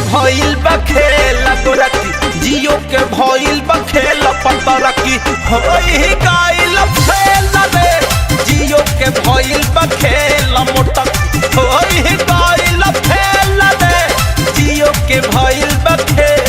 भइल बा खेल गोरकी, जियो के भइल बा खेल पतरकी, होई गइल फेल रे। जियो के भइल बा खेल मोटकी, होई गइल फेल रे। जियो के भइल बा खेल।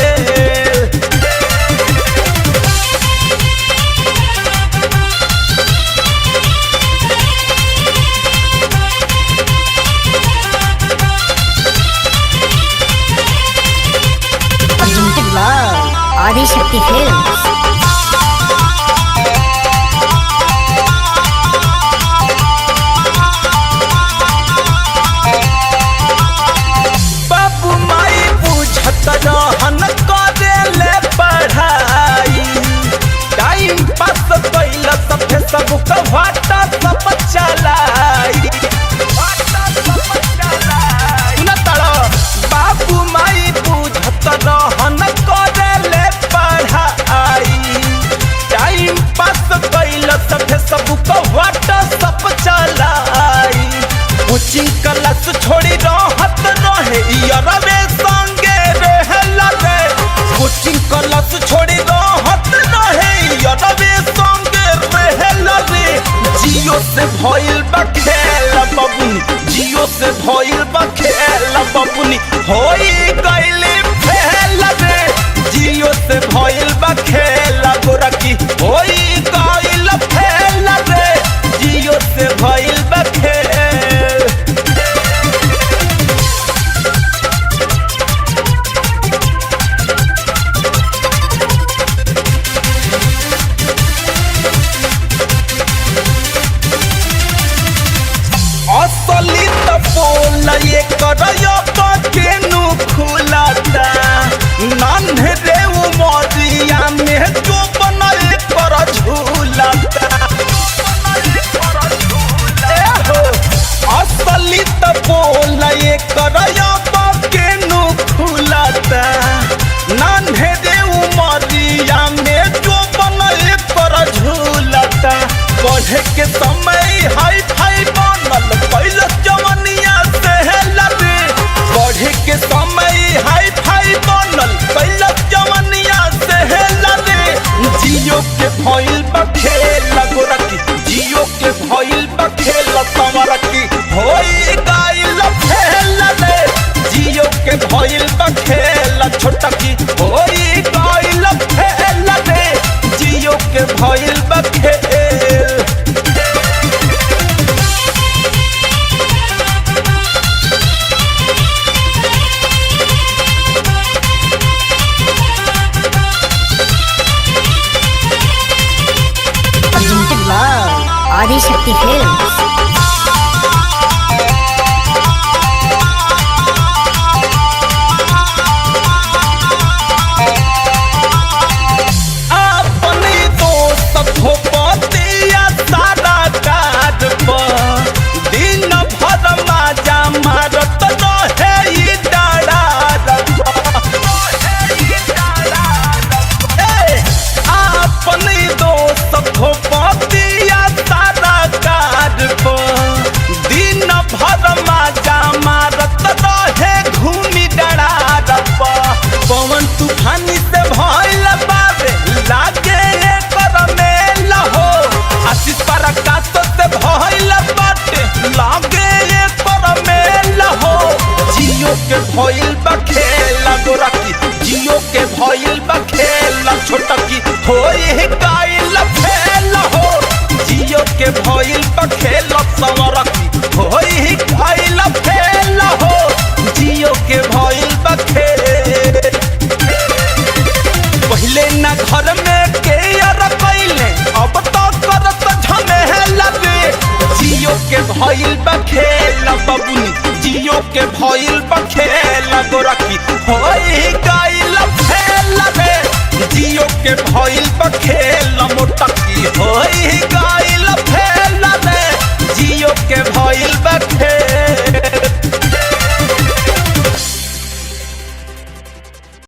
आदिशक्ति फिल्म्स। बाबू माई बुझत रहन करेले पढ़ाई, टाइम पास कैल सभे सब वाटा सब चलाई। बाबू माई बुझत रहन करेले पढ़ाई, टाइम पास कैल सभे सब वाटा सब चलाई। कोचिंग क्लास छोड़ी रहत रहे यारवे संगे रहला रे। कोचिंग क्लास छोड़ी रहत रहे यारवे संगे रहला रे। जियो से भइल बा खेल बबुनी, जियो से भइल बा खेल बबुनी, होई गइली फेल रे। जियो से भइल बा खेल गोरकी, होई गइल फेल रे। जियो से भइल बा खेल। असली त बोल ये करयो केनु खुलाता, नन्हे रे उमरिया में जो बनल कर झूलाता। असली त बोल ये करयो केनु खुलाता, नन्हे रे उमरिया में जो बनल कर झूलाता। पढ़े के समय हाई फाई बनल पहले जवनिया से लगे, पढ़े के समय हाई फाई बनल पहले जवनिया से लगे। जियो के भइल बा खेल गोरकी, जियो के भइल बा खेल संवरकी, होई गइल फेल रे। जियो के भइल बा खेल छोटकी, होई गइल फेल रे। जियो के भइल बा खेल। आदिशक्ति फिल्म्स। अपनी दोस्त भोपतिया सारा काज पर, दिन भर माजा मारत रहे ई डरार पर। अपनी दोस्त भोपतिया सारा काज पर, दिन भर माजा मारत रहे घूमी डरार पर। पवन तूफानी से भइल बाबे लागे एकर मेल हो, आशीष प्रकाश से भइल बाटे लागे एकर मेल हो। जियो के भइल बा खेल गोरकी, जियो के भइल बा खेल छोटकी, होई गइल फेल हो। जियो के भइल बा खेल संवरकी, होई गइल फेल हो। जियो के भइल बा खेल। पहले ना घर में केयर कैले, अब तो करत झमेला रे। जियो के भइल बा खेल बबुनी, जियो के भइल बा खेल गोरकी, होई गइल फेल रे। जियो के भइल बा खेल मोटकी, होई गइल फेल रे। जियो के भइल बा खेल।